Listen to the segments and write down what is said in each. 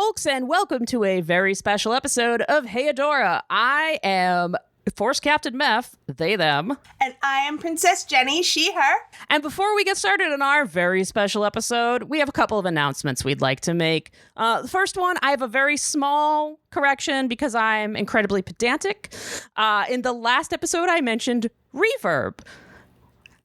folks, and welcome to a very special episode of Hey Adora. I am Force Captain Meph, they, them. And I am Princess Jenny, she, her. And before we get started on our very special episode, we have a couple of announcements we'd like to make. The first one, I have a very small correction because I'm incredibly pedantic. In the last episode, I mentioned reverb.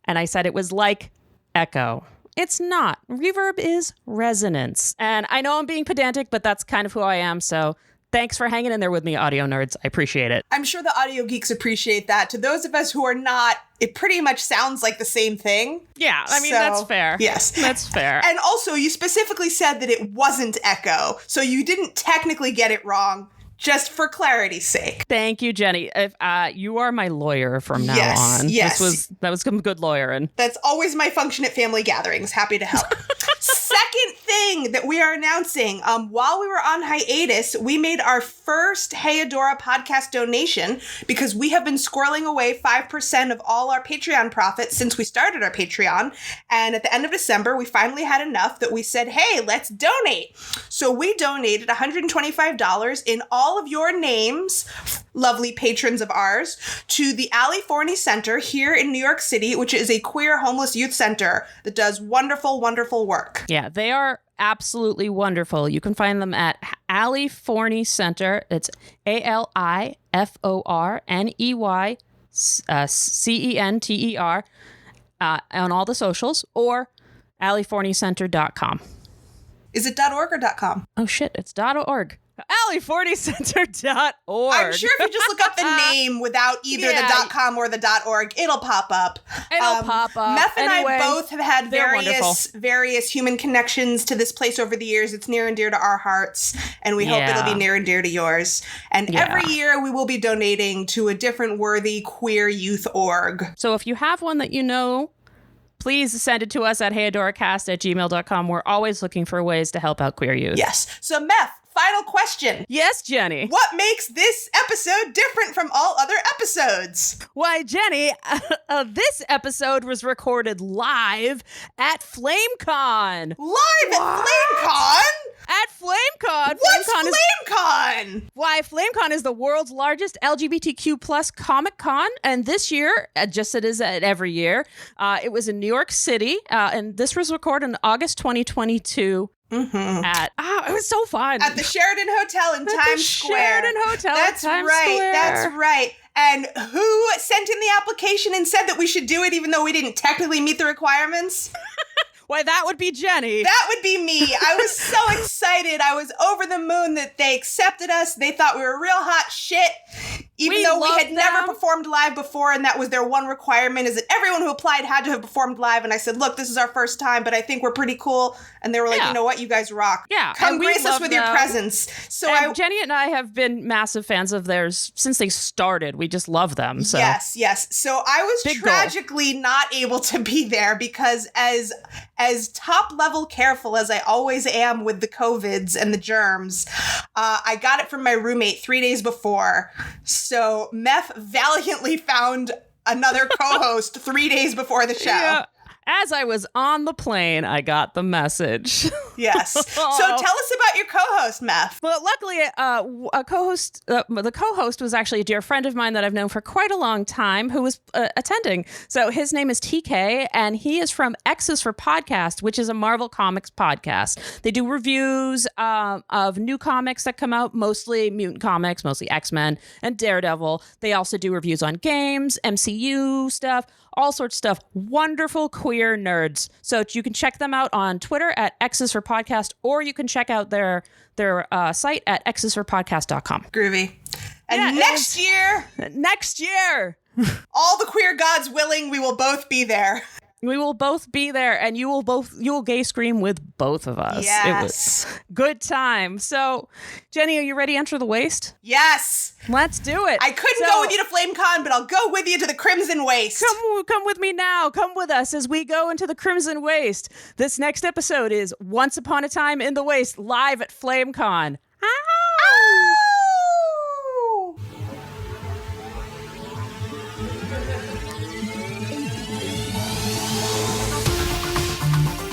And I said it was like echo. It's not. Reverb is resonance. And I know I'm being pedantic, but that's kind of who I am. So thanks for hanging in there with me, audio nerds. I appreciate it. I'm sure the audio geeks appreciate that. To those of us who are not, it pretty much sounds like the same thing. Yeah, I mean, that's fair. Yes. That's fair. And also, you specifically said that it wasn't echo, so you didn't technically get it wrong. Just for clarity's sake. Thank you, Jenny. If you are my lawyer from now on. Yes. That was some good lawyering. That's always my function at family gatherings. Happy to help. Second thing that we are announcing, while we were on hiatus, we made our first Hey Adora podcast donation because we have been squirreling away 5% of all our Patreon profits since we started our Patreon. And at the end of December, we finally had enough that we said, hey, let's donate. So we donated $125 in all of your names, lovely patrons of ours, to the Ali Forney Center here in New York City, which is a queer homeless youth center that does wonderful, wonderful work. Yeah, they are absolutely wonderful. You can find them at Ali Forney Center. It's ALIFORNEYCENTER on all the socials, or aliforneycenter.com. Is it .org or .com? Oh shit, it's .org. aliforneycenter.org. I'm sure if you just look up the name without either the .com or the .org, it'll pop up. It'll pop up. Meph and anyway, I both have had various human connections to this place over the years. It's near and dear to our hearts, and we hope it'll be near and dear to yours. And every year we will be donating to a different worthy queer youth org. So if you have one that you know, please send it to us at heyadoracast@gmail.com. We're always looking for ways to help out queer youth. Yes. So Meph, final question. Yes, Jenny. What makes this episode different from all other episodes? Why, Jenny, this episode was recorded live at Flamecon. Live at Flamecon? At Flamecon. What's Flamecon? Why, Flamecon is the world's largest LGBTQ plus Comic Con, and this year, just as it is at every year, it was in New York City, and this was recorded in August 2022. It was so fun. At the Sheraton Hotel in Times Square. Sheraton Hotel That's in Times right. Square. That's right. And who sent in the application and said that we should do it even though we didn't technically meet the requirements? Why, that would be Jenny. That would be me. I was so excited. I was over the moon that they accepted us. They thought we were real hot shit. Even though we had never performed live before, and that was their one requirement, is that everyone who applied had to have performed live. And I said, look, this is our first time, but I think we're pretty cool. And they were like, you know what? You guys rock. Yeah. Come grace us with your presence. So Jenny and I have been massive fans of theirs since they started. We just love them. So. Yes. So I was tragically not able to be there because as top level careful as I always am with the COVIDs and the germs, I got it from my roommate 3 days before. So Meph valiantly found another co-host 3 days before the show. Yeah. As I was on the plane, I got the message. Yes. So tell us about your co-host, Meph. Well, luckily, the co-host was actually a dear friend of mine that I've known for quite a long time who was attending. So his name is TK, and he is from X's for Podcast, which is a Marvel Comics podcast. They do reviews of new comics that come out, mostly mutant comics, mostly X-Men and Daredevil. They also do reviews on games, MCU stuff, all sorts of stuff. Wonderful queer nerds. So you can check them out on Twitter at X's for Podcast, or you can check out their site at xsforpodcast.com. Groovy. And next year, all the queer gods willing, we will both be there. We will both be there, and you will gay scream with both of us. Yes. It was good time. So, Jenny, are you ready to enter the waste? Yes. Let's do it. I couldn't go with you to Flamecon, but I'll go with you to the Crimson Waste. Come with me now. Come with us as we go into the Crimson Waste. This next episode is Once Upon a Time in the Waste, live at Flamecon. Ow! Ow!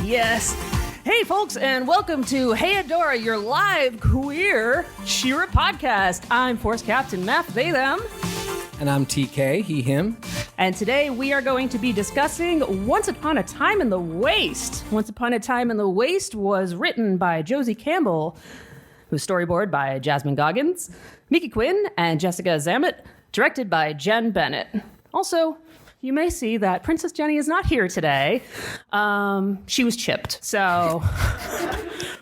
Yes. Hey, folks, and welcome to Hey Adora, your live queer She-Ra podcast. I'm Force Captain Meth, they, them. And I'm TK, he, him. And today we are going to be discussing Once Upon a Time in the Waste. Once Upon a Time in the Waste was written by Josie Campbell, who's storyboard by Jasmine Goggins, Mickey Quinn, and Jessica Zamet, directed by Jen Bennett. Also, you may see that Princess Jenny is not here today. She was chipped. So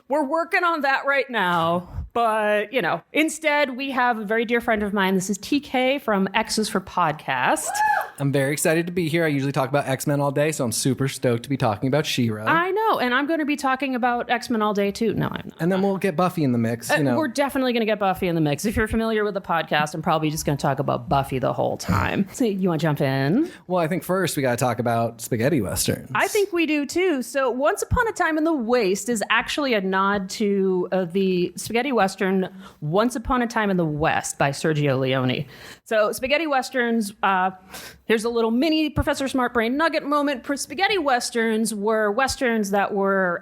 we're working on that right now. But, you know, instead, we have a very dear friend of mine. This is TK from X's for Podcast. I'm very excited to be here. I usually talk about X-Men all day, so I'm super stoked to be talking about She-Ra. I know, and I'm going to be talking about X-Men all day, too. No, I'm not. And then we'll get Buffy in the mix, you know. We're definitely going to get Buffy in the mix. If you're familiar with the podcast, I'm probably just going to talk about Buffy the whole time. So you want to jump in? Well, I think first we got to talk about spaghetti westerns. I think we do, too. So Once Upon a Time in the Waste is actually a nod to the spaghetti western Once Upon a Time in the West by Sergio Leone. So spaghetti westerns, here's a little mini Professor Smartbrain nugget moment. Spaghetti westerns were westerns that were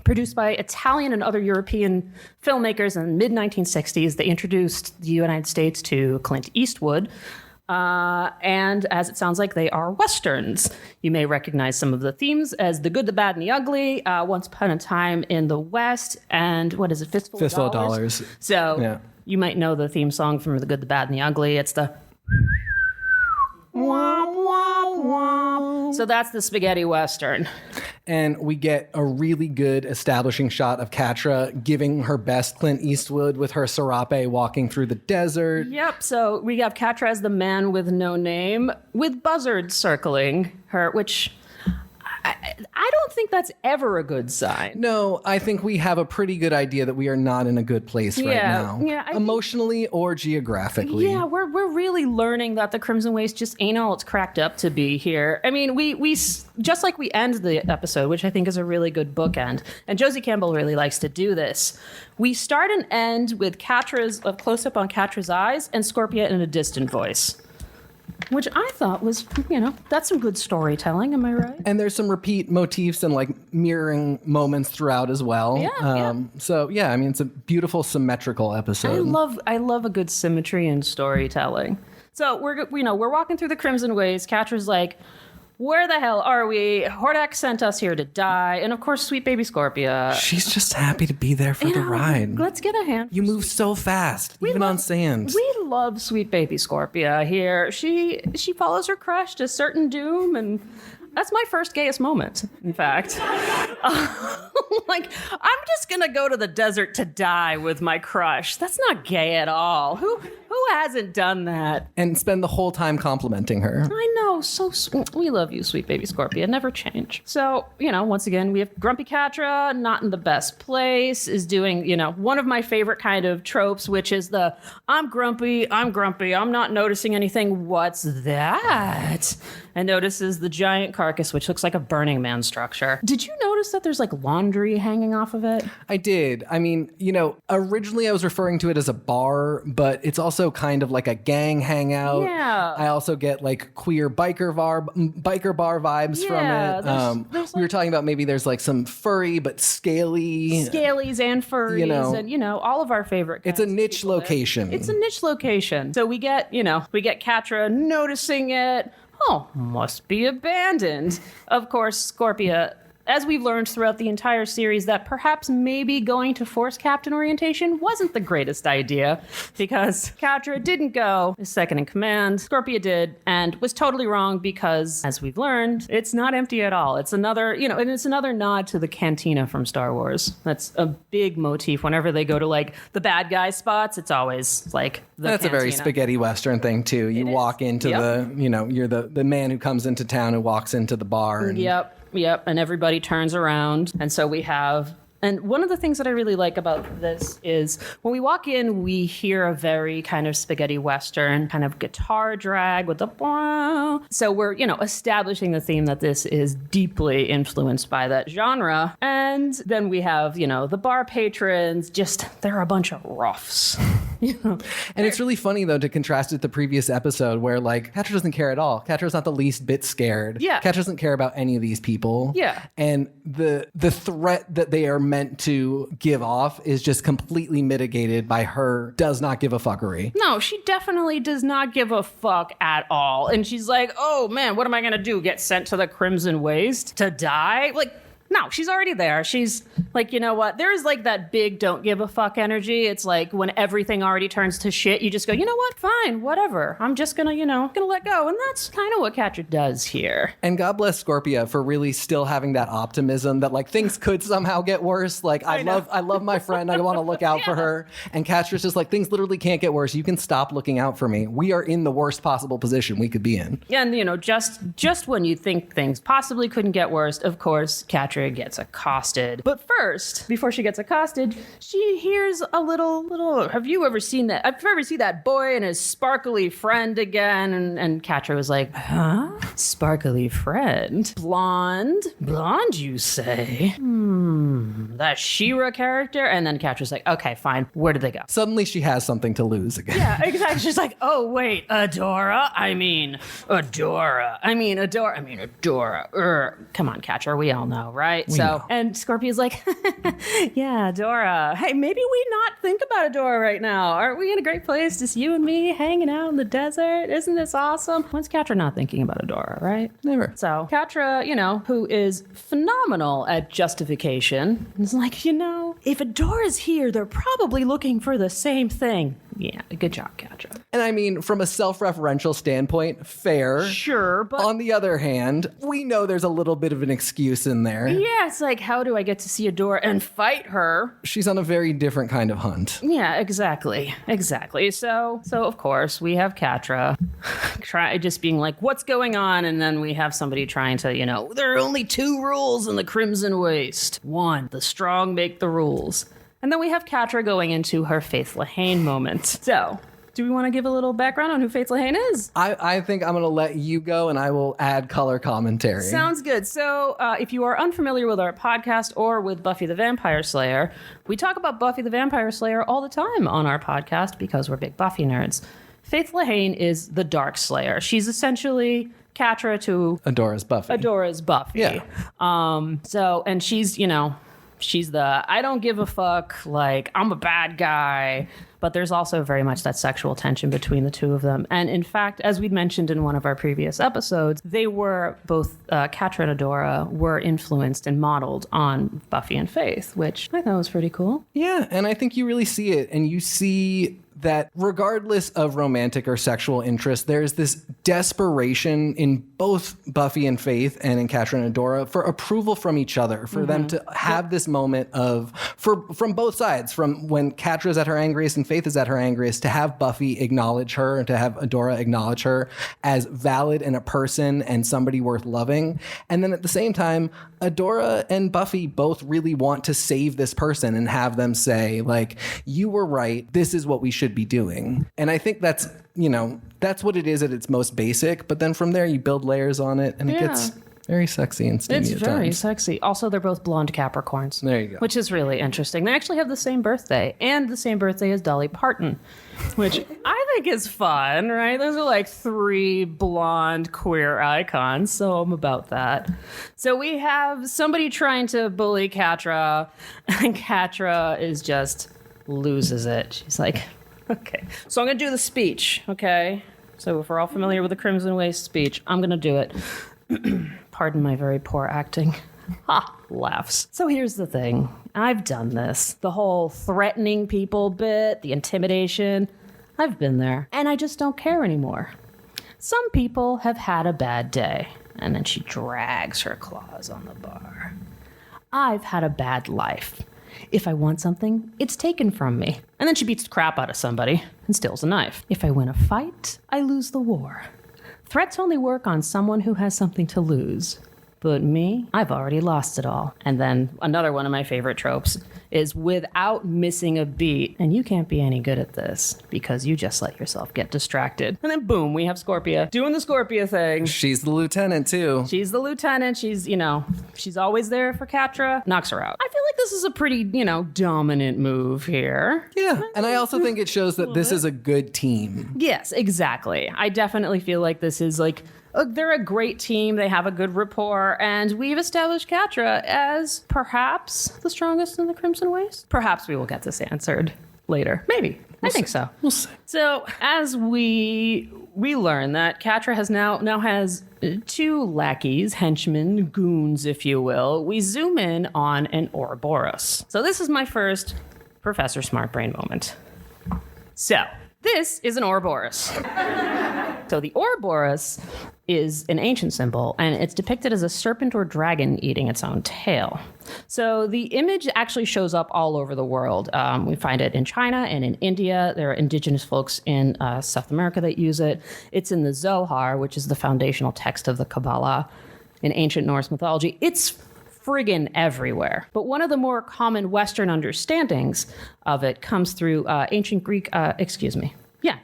produced by Italian and other European filmmakers in the mid-1960s. They introduced the United States to Clint Eastwood. And as it sounds like, they are westerns. You may recognize some of the themes as The Good, the Bad, and the Ugly, Once Upon a Time in the West, and what is it, Fistful of Dollars? So yeah. You might know the theme song from The Good, the Bad, and the Ugly. It's the... So that's the spaghetti western. And we get a really good establishing shot of Catra giving her best Clint Eastwood with her serape walking through the desert. Yep, so we have Catra as the man with no name with buzzards circling her, which... I don't think that's ever a good sign. No, I think we have a pretty good idea that we are not in a good place right now. Yeah, emotionally or geographically. Yeah, we're really learning that the Crimson Waste just ain't all it's cracked up to be here. I mean, we just like we end the episode, which I think is a really good bookend, and Josie Campbell really likes to do this. We start and end with a close-up on Catra's eyes and Scorpia in a distant voice. Which I thought was, that's some good storytelling. Am I right? And there's some repeat motifs and like mirroring moments throughout as well. Yeah. So yeah, I mean, it's a beautiful symmetrical episode. I love a good symmetry in storytelling. So we're walking through the Crimson Waste. Catra's like, where the hell are we? Hordak sent us here to die. And of course, sweet baby Scorpia. She's just happy to be there for the ride. Let's get a hand. You move so fast, even on sand. We love sweet baby Scorpia here. She follows her crush to certain doom, and that's my first gayest moment, in fact. Like, I'm just gonna go to the desert to die with my crush. That's not gay at all. Who hasn't done that? And spend the whole time complimenting her. I know, so sweet. We love you, sweet baby Scorpia. Never change. So, once again, we have Grumpy Catra, not in the best place, is doing, one of my favorite kind of tropes, which is the, I'm grumpy, I'm not noticing anything. What's that? And notices the giant carcass, which looks like a Burning Man structure. Did you notice that there's like laundry hanging off of it? I did. I mean, originally I was referring to it as a bar, but it's also kind of like a gang hangout. Yeah. I also get like queer biker bar vibes from it. We were talking about maybe there's like some furry but scalies and furries, and all of our favorite. It's a niche location. It's a niche location. So we get Catra noticing it. Oh, must be abandoned. Of course, Scorpia, as we've learned throughout the entire series, that perhaps maybe going to Force Captain orientation wasn't the greatest idea, because Catra didn't go as second in command. Scorpia did, and was totally wrong because, as we've learned, it's not empty at all. It's another, and it's another nod to the cantina from Star Wars. That's a big motif. Whenever they go to like the bad guy spots, it's always like the That's cantina. A very spaghetti western thing too. You walk into you're the man who comes into town who walks into the bar. And Yep, and everybody turns around. And so we have And one of the things that I really like about this is when we walk in, we hear a very kind of spaghetti western kind of guitar drag with the blah. So we're, establishing the theme that this is deeply influenced by that genre. And then we have, the bar patrons, they're a bunch of roughs. And it's really funny, though, to contrast with the previous episode where, like, Catra doesn't care at all. Catra's not the least bit scared. Yeah. Catra doesn't care about any of these people. Yeah. And the threat that they are meant to give off is just completely mitigated by her does not give a fuckery. No, she definitely does not give a fuck at all. And she's like, oh man, what am I going to do? Get sent to the Crimson Waste to die? Like, no, she's already there. She's like, you know what? There's like that big don't give a fuck energy. It's like when everything already turns to shit, you just go, you know what? Fine, whatever. I'm just gonna, gonna let go. And that's kind of what Catra does here. And God bless Scorpia for really still having that optimism that like things could somehow get worse. Like I love my friend. I want to look out for her. And Catra's just like, things literally can't get worse. You can stop looking out for me. We are in the worst possible position we could be in. Yeah, and just when you think things possibly couldn't get worse, of course, Catra gets accosted. But first, before she gets accosted, she hears a little, have you ever seen that? I've ever seen that boy and his sparkly friend again. And Catra was like, huh? Sparkly friend? Blonde, you say? That She-Ra character? And then Catra's like, okay, fine. Where did they go? Suddenly she has something to lose again. Yeah, exactly. She's like, oh, wait, Adora? Adora. Come on, Catra. We all know, right? We know. And Scorpia's like, yeah, Adora. Hey, maybe we not think about Adora right now. Aren't we in a great place? Just you and me hanging out in the desert. Isn't this awesome? When's Catra not thinking about Adora, right? Never. So Catra, who is phenomenal at justification, is like, if Adora's here, they're probably looking for the same thing. Yeah, good job, Catra. And I mean, from a self-referential standpoint, fair. Sure, but on the other hand, we know there's a little bit of an excuse in there. Yeah, it's like, how do I get to see Adora and fight her? She's on a very different kind of hunt. Yeah, exactly. So of course, we have Catra just being like, what's going on? And then we have somebody trying to, there are only 2 rules in the Crimson Waste. 1, the strong make the rules. And then we have Catra going into her Faith Lehane moment. So, do we want to give a little background on who Faith Lehane is? I think I'm going to let you go and I will add color commentary. Sounds good. So if you are unfamiliar with our podcast or with Buffy the Vampire Slayer, we talk about Buffy the Vampire Slayer all the time on our podcast because we're big Buffy nerds. Faith Lehane is the Dark Slayer. She's essentially Catra to Adora's Buffy. Yeah. And she's, she's the I don't give a fuck, like I'm a bad guy. But there's also very much that sexual tension between the two of them. And in fact, as we'd mentioned in one of our previous episodes, they were both, Catra and Adora were influenced and modeled on Buffy and Faith, which I thought was pretty cool. Yeah, and I think you really see it. And you see that regardless of romantic or sexual interest, there's this desperation in both Buffy and Faith and in Catra and Adora for approval from each other, for them to have this moment of, from both sides, from when Catra's at her angriest and Faith is at her angriest, to have Buffy acknowledge her and to have Adora acknowledge her as valid and a person and somebody worth loving. And then at the same time, Adora and Buffy both really want to save this person and have them say, like, you were right, this is what we should be doing. And I think that's what it is at its most basic. But then from there, you build layers on it and it gets very sexy and steamy. It's very sexy. Also, they're both blonde Capricorns. There you go. Which is really interesting. They actually have the same birthday and the same birthday as Dolly Parton, which I think is fun, right? Those are like 3 blonde queer icons, so I'm about that. So we have somebody trying to bully Catra, and Catra is just loses it. She's like, okay, so I'm going to do the speech, okay? So if we're all familiar with the Crimson Waste speech, I'm going to do it. Pardon my very poor acting. Ha, laughs. So here's the thing. I've done this. The whole threatening people bit, the intimidation. I've been there. And I just don't care anymore. Some people have had a bad day. And then she drags her claws on the bar. I've had a bad life. If I want something, it's taken from me. And then she beats the crap out of somebody and steals a knife. If I win a fight, I lose the war. Threats only work on someone who has something to lose. But me, I've already lost it all. And then another one of my favorite tropes is without missing a beat. And you can't be any good at this because you just let yourself get distracted. And then boom, we have Scorpia doing the Scorpia thing. She's the lieutenant too. She's the lieutenant. She's, she's always there for Catra. Knocks her out. I feel like this is a pretty, dominant move here. Yeah. And I also think it shows that this is a good team. Yes, exactly. I definitely feel like this is like, they're a great team. They have a good rapport. And we've established Catra as perhaps the strongest in the Crimson Waste. Perhaps we will get this answered later. Maybe. I think so. We'll see. So as we learn that Catra now has 2 lackeys, henchmen, goons, if you will, we zoom in on an Ouroboros. So this is my first Professor Smart Brain moment. So this is an Ouroboros. So the Ouroboros is an ancient symbol, and it's depicted as a serpent or dragon eating its own tail. So the image actually shows up all over the world. We find it in China and in India. There are indigenous folks in South America that use it. It's in the Zohar, which is the foundational text of the Kabbalah in ancient Norse mythology. It's friggin' everywhere. But one of the more common Western understandings of it comes through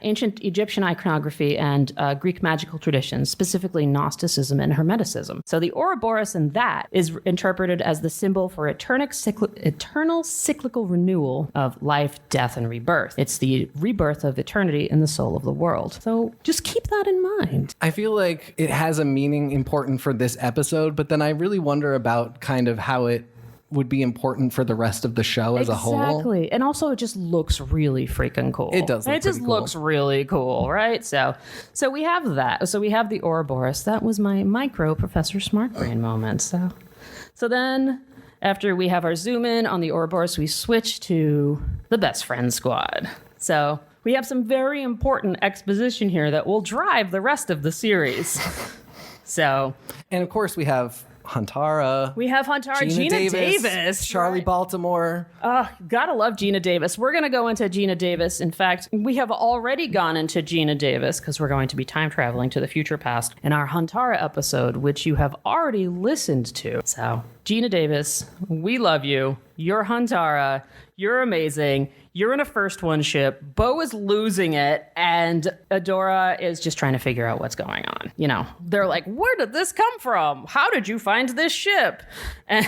ancient Egyptian iconography and Greek magical traditions, specifically Gnosticism and Hermeticism. So the Ouroboros in that is interpreted as the symbol for eternal cyclical renewal of life, death, and rebirth. It's the rebirth of eternity in the soul of the world. So just keep that in mind. I feel like it has a meaning important for this episode, but then I really wonder about kind of how it would be important for the rest of the show as a whole. Exactly. And also it just looks really freaking cool. It does look It just pretty cool. looks really cool, right? So we have that. So we have the Ouroboros. That was my micro Professor Smart Brain moment. So then after we have our zoom in on the Ouroboros, we switch to the Best Friend Squad. So we have some very important exposition here that will drive the rest of the series. And of course we have Huntara. We have Huntara, Gina Davis. Charlie right? Baltimore. Gotta love Gina Davis. We're going to go into Gina Davis. In fact, we have already gone into Gina Davis because we're going to be time traveling to the future past in our Huntara episode, which you have already listened to. So, Gina Davis, we love you. You're Huntara. You're amazing. You're in a first one ship. Bo is losing it, and Adora is just trying to figure out what's going on. They're like, where did this come from? How did you find this ship? And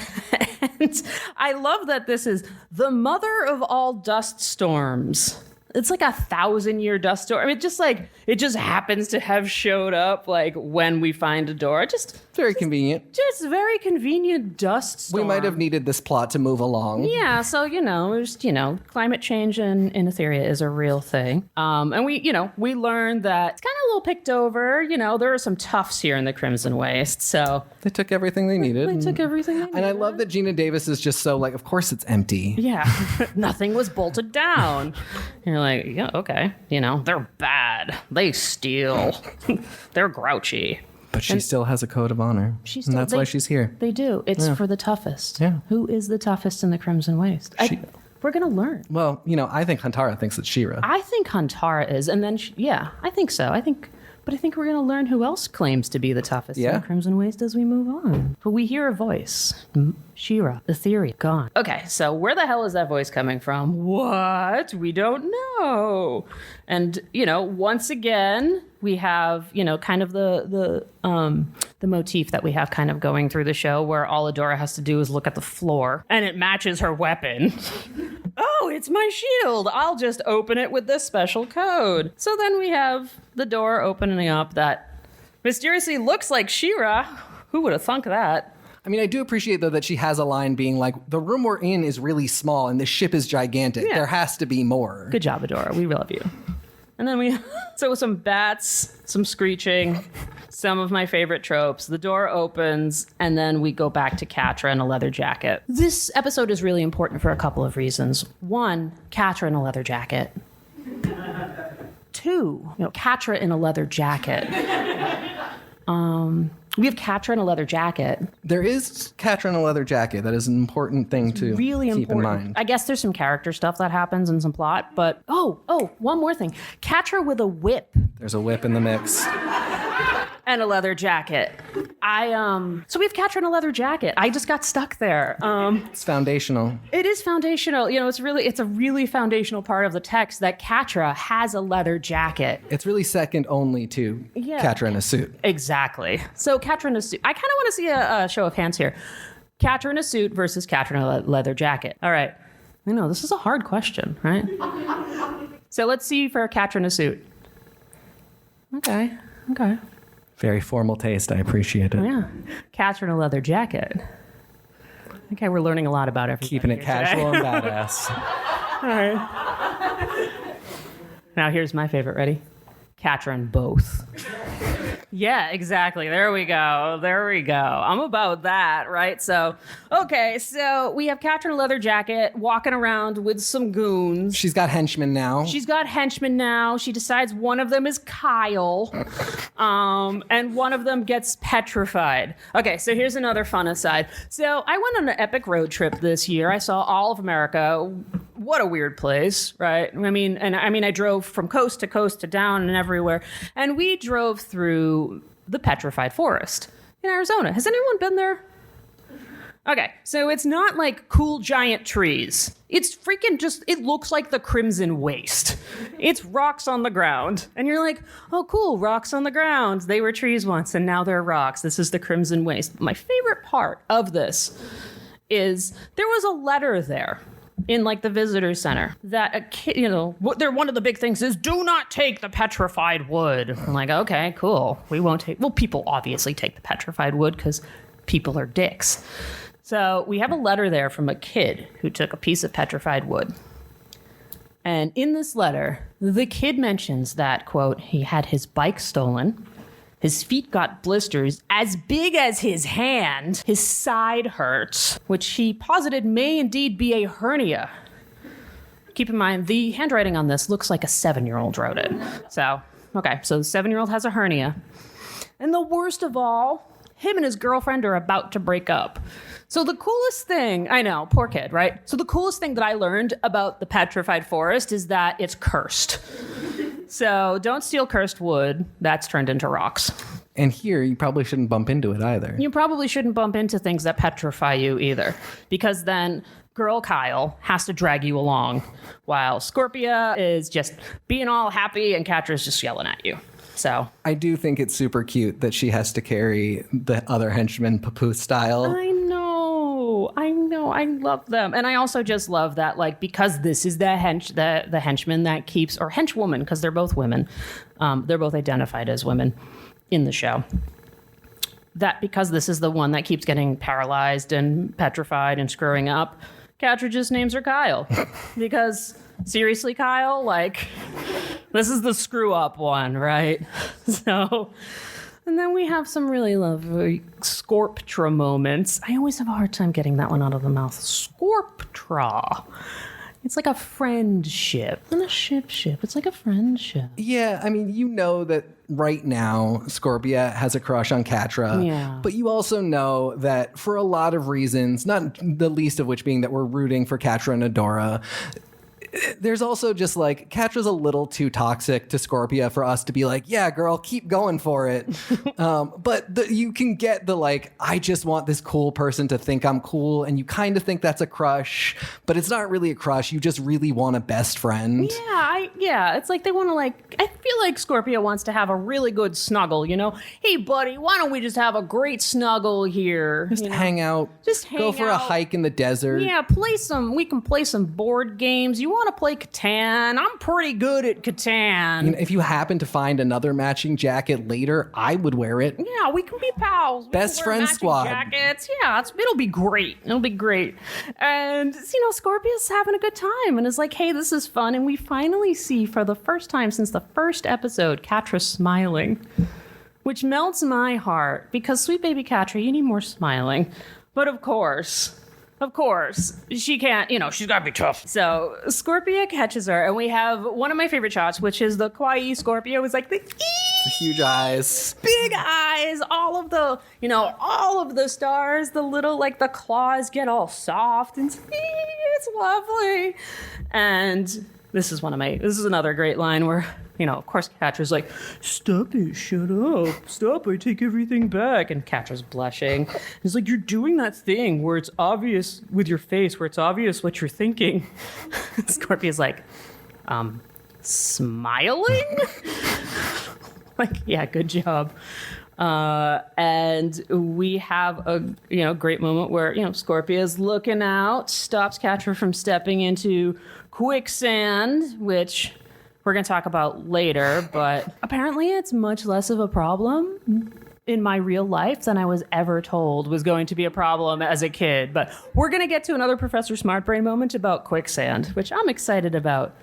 I love that this is the mother of all dust storms. It's like 1,000-year dust storm. It just happens to have showed up like when we find Adora. Very convenient. Just very convenient dust storm. We might have needed this plot to move along. Yeah, so climate change in Etheria is a real thing. And we learned that it's kind of a little picked over. There are some toughs here in the Crimson Waste. So they took everything they needed. And I love that Gina Davis is just so like, of course it's empty. Yeah, nothing was bolted down. You're like, yeah, okay. They're bad. They steal. They're grouchy. But she still has a code of honor. And that's why she's here. They do. It's for the toughest. Yeah. Who is the toughest in the Crimson Waste? We're going to learn. Well, I think Huntara thinks it's She-Ra. I think Huntara is. And then, I think so. But I think we're going to learn who else claims to be the toughest in the Crimson Waste as we move on. But we hear a voice. She-Ra, Etheria, gone. Okay, so where the hell is that voice coming from? What? We don't know. And, once again, we have, kind of the motif that we have kind of going through the show where all Adora has to do is look at the floor and it matches her weapon. Oh, it's my shield. I'll just open it with this special code. So then we have the door opening up that mysteriously looks like She-Ra. Who would have thunk that? I mean, I do appreciate, though, that she has a line being like, the room we're in is really small and the ship is gigantic. Yeah. There has to be more. Good job, Adora. We love you. And then so some bats, some screeching, some of my favorite tropes. The door opens, and then we go back to Catra in a leather jacket. This episode is really important for a couple of reasons. One, Catra in a leather jacket. Two, Catra in a leather jacket. We have Catra in a leather jacket. There is Catra in a leather jacket. That is an important thing to keep in mind. I guess there's some character stuff that happens and some plot, but one more thing. Catra with a whip. There's a whip in the mix. And a leather jacket. So we have Catra in a leather jacket. I just got stuck there. It's foundational. It is foundational. It's a really foundational part of the text that Catra has a leather jacket. It's really second only to Catra in a suit. Exactly. So Catra in a suit. I kind of want to see a show of hands here. Catra in a suit versus Catra in a leather jacket. All right. I know, this is a hard question, right? So let's see for Catra in a suit. Okay. Very formal taste. I appreciate it. Yeah. Catra in a leather jacket. Okay, we're learning a lot about everything. Keeping it casual and badass. All right. Now here's my favorite. Ready? Catra in both. Yeah, exactly. There we go. I'm about that, right? So we have Catra in a leather jacket walking around with some goons. She's got henchmen now. She decides one of them is Kyle, and one of them gets petrified. Okay, so here's another fun aside. So I went on an epic road trip this year. I saw all of America. What a weird place, right? I drove from coast to coast to down and everywhere. And we drove through the petrified forest in Arizona. Has anyone been there? Okay, so it's not like cool giant trees. It's freaking it looks like the Crimson Waste. It's rocks on the ground. And you're like, oh, cool, rocks on the ground. They were trees once and now they're rocks. This is the Crimson Waste. My favorite part of this is there was a letter there in the visitor center that a kid, one of the big things is do not take the petrified wood. I'm like, okay, cool. We won't take, people obviously take the petrified wood because people are dicks. So we have a letter there from a kid who took a piece of petrified wood. And in this letter, the kid mentions that, quote, he had his bike stolen. His feet got blisters as big as his hand. His side hurts, which he posited may indeed be a hernia. Keep in mind, the handwriting on this looks like a 7-year-old wrote it. So the 7-year-old has a hernia. And the worst of all, him and his girlfriend are about to break up. So the coolest thing, I know, poor kid, right? So the coolest thing that I learned about the petrified forest is that it's cursed. So don't steal cursed wood. That's turned into rocks. And here, you probably shouldn't bump into it either. You probably shouldn't bump into things that petrify you either, because then girl Kyle has to drag you along while Scorpia is just being all happy and Catra's just yelling at you. So I do think it's super cute that she has to carry the other henchman Papoose style. I love them. And I also just love that, because this is the henchman that keeps, or henchwoman, because they're both women. They're both identified as women in the show. That because this is the one that keeps getting paralyzed and petrified and screwing up, Catra just names her Kyle. Because, seriously, Kyle, this is the screw up one, right? So... And then we have some really lovely Scorptra moments. I always have a hard time getting that one out of the mouth. Scorptra. It's like a friendship. Not a ship. It's like a friendship. Yeah, that right now Scorpia has a crush on Catra. Yeah. But you also know that for a lot of reasons, not the least of which being that we're rooting for Catra and Adora, there's also just Catra's a little too toxic to Scorpia for us to be like, yeah, girl, keep going for it. But you can get I just want this cool person to think I'm cool. And you kind of think that's a crush, but it's not really a crush. You just really want a best friend. Yeah, it's they want to I feel like Scorpia wants to have a really good snuggle, Hey, buddy, why don't we just have a great snuggle here? Just hang out. Go for a hike in the desert. Yeah, we can play some board games. You want to play Catan? I'm pretty good at Catan. If you happen to find another matching jacket later, I would wear it. Yeah, we can be pals. Best friend squad. Jackets. Yeah, it'll be great. And, Scorpia's having a good time and is like, hey, this is fun. And we finally see for the first time since the first episode, Catra smiling, which melts my heart because sweet baby Catra, you need more smiling. But of course, she can't, she's got to be tough. So Scorpia catches her, and we have one of my favorite shots, which is the kawaii Scorpia with the huge eyes, big eyes, all of the stars, the little, the claws get all soft, and it's lovely. And this is another great line where, of course, Catra's like, stop it, shut up, stop, I take everything back. And Catra's blushing. He's like, you're doing that thing where it's obvious with your face, where it's obvious what you're thinking. Scorpia's like, smiling? Like, yeah, good job. And we have a great moment where Scorpia's looking out, stops Catra from stepping into quicksand, which we're going to talk about later, but apparently it's much less of a problem in my real life than I was ever told was going to be a problem as a kid. But we're going to get to another Professor Smartbrain moment about quicksand, which I'm excited about.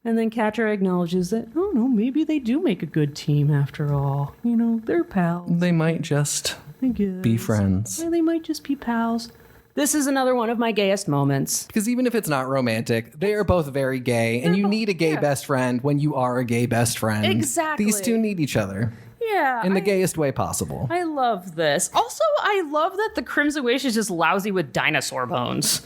And then Catra acknowledges that, oh no, maybe they do make a good team after all. They're pals. They might just be friends. Yeah, they might just be pals. This is another one of my gayest moments. Because even if it's not romantic, they are both very gay, and you need a gay best friend when you are a gay best friend. Exactly. These two need each other. Yeah. In the gayest way possible. I love this. Also, I love that the Crimson Waste is just lousy with dinosaur bones.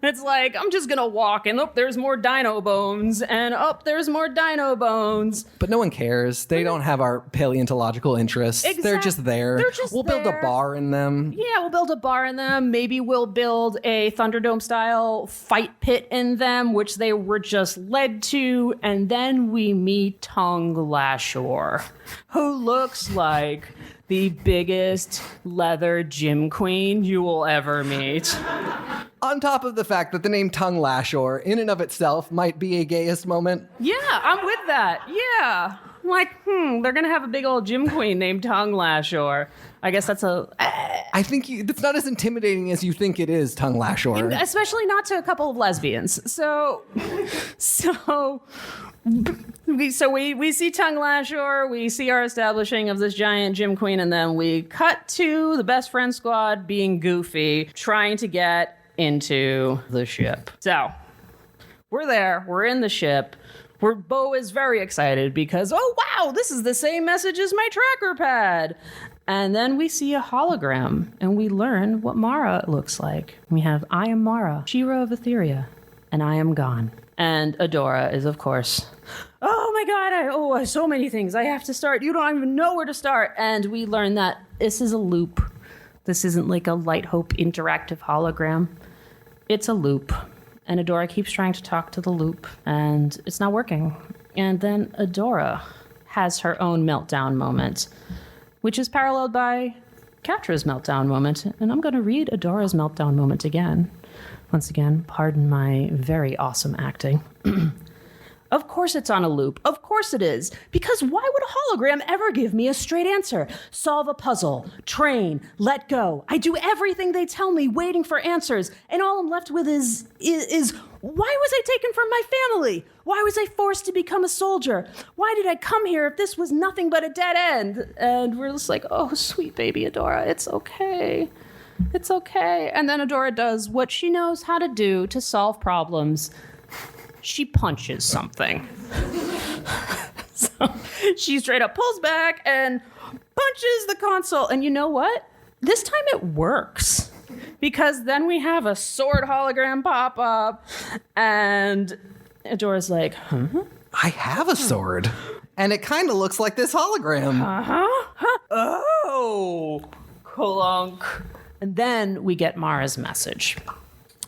It's like, I'm just going to walk and there's more dino bones and there's more dino bones. But no one cares. They don't have our paleontological interests. They're just there. We'll build a bar in them. Yeah, we'll build a bar in them. Maybe we'll build a Thunderdome style fight pit in them, which they were just led to. And then we meet Tongue Lashore, who looks like the biggest leather gym queen you will ever meet. On top of the fact that the name Tongue Lashore in and of itself might be a gayest moment. Yeah, I'm with that. Yeah. I'm like, they're going to have a big old gym queen named Tongue Lashore. I guess that's I think that's not as intimidating as you think it is, Tongue Lashore. Especially not to a couple of lesbians. So we see Tongue Lashore, we see our establishing of this giant gym queen, and then we cut to the best friend squad being goofy, trying to get into the ship. So we're there, we're in the ship. Bo is very excited because, oh wow, this is the same message as my tracker pad. And then we see a hologram and we learn what Mara looks like. We have, I am Mara, Shira of Etheria, and I am gone. And Adora is, of course, oh my God, I so many things. I have to start. You don't even know where to start. And we learn that this is a loop. This isn't like a Light Hope interactive hologram. It's a loop. And Adora keeps trying to talk to the loop, and it's not working. And then Adora has her own meltdown moment, which is paralleled by Catra's meltdown moment. And I'm going to read Adora's meltdown moment again. Once again, pardon my very awesome acting. Of course it's on a loop. Of course it is. Because why would a hologram ever give me a straight answer? Solve a puzzle, train, let go. I do everything they tell me, waiting for answers. And all I'm left with is why was I taken from my family? Why was I forced to become a soldier? Why did I come here if this was nothing but a dead end? And we're just like, oh, sweet baby Adora, it's okay. It's okay. And then Adora does what she knows how to do to solve problems. She punches something. So she straight up pulls back and punches the console. And you know what? This time it works. Because then we have a sword hologram pop up. And Adora's like, I have a sword. And it kind of looks like this hologram. Oh, clunk. And then we get Mara's message.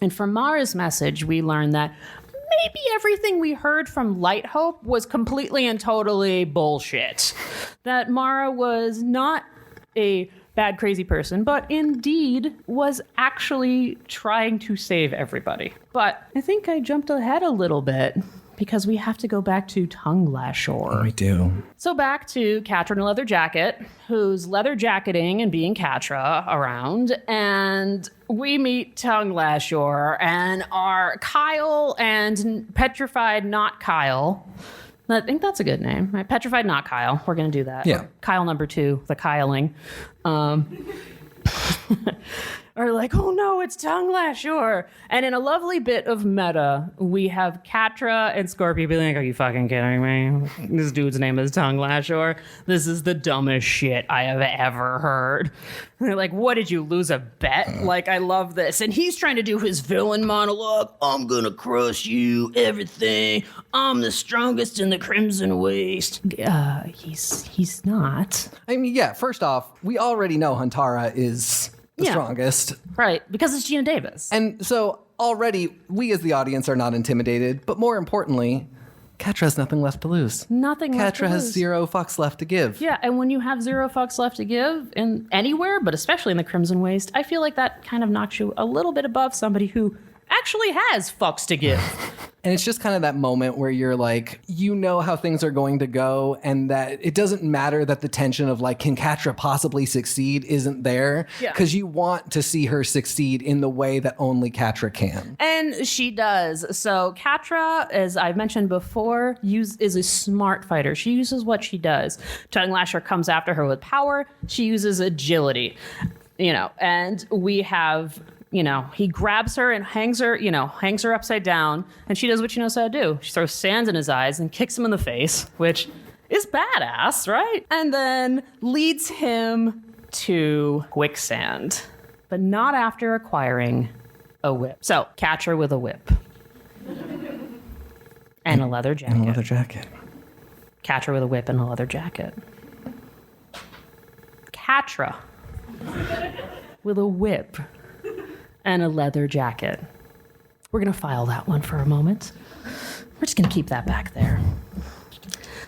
And from Mara's message, we learn that maybe everything we heard from Light Hope was completely and totally bullshit. That Mara was not a bad, crazy person, but indeed was actually trying to save everybody. But I think I jumped ahead a little bit because we have to go back to Tongue Lashore. We do. So back to Catra in a leather jacket, who's leather jacketing and being Catra around, and we meet Tongue Lashore and our Kyle and Petrified Not Kyle. I think that's a good name, right? Petrified Not Kyle. We're going to do that. Yeah. Kyle number 2, the Kyling. are like, oh no, it's Tongue Lashor. And in a lovely bit of meta, we have Catra and Scorpio being like, are you fucking kidding me? This dude's name is Tongue Lashor. This is the dumbest shit I have ever heard. And they're like, what, did you lose a bet? Like, I love this. And he's trying to do his villain monologue. I'm gonna crush you, everything. I'm the strongest in the Crimson Waste. He's not. I mean, yeah, first off, we already know Huntara is the strongest. Right, because it's Gina Davis. And so already we as the audience are not intimidated, but more importantly, Catra has nothing left to lose. Nothing left to Catra has lose. 0 fucks left to give. Yeah, and when you have 0 fucks left to give in anywhere, but especially in the Crimson Waste, I feel like that kind of knocks you a little bit above somebody who actually has fucks to give. And it's just kind of that moment where you're like, you know how things are going to go, and that it doesn't matter that the tension of like, can Catra possibly succeed isn't there? Yeah. Because you want to see her succeed in the way that only Catra can. And she does. So Catra, as I've mentioned before, is a smart fighter. She uses what she does. Tongue Lashor comes after her with power. She uses agility. And we have... he grabs her and hangs her upside down, and she does what she knows how to do. She throws sand in his eyes and kicks him in the face, which is badass, right? And then leads him to quicksand, but not after acquiring a whip. So, Catra with a whip. And a leather jacket. And a leather jacket. Catra with a whip and a leather jacket. Catra with a whip and a leather jacket. We're going to file that one for a moment. We're just going to keep that back there.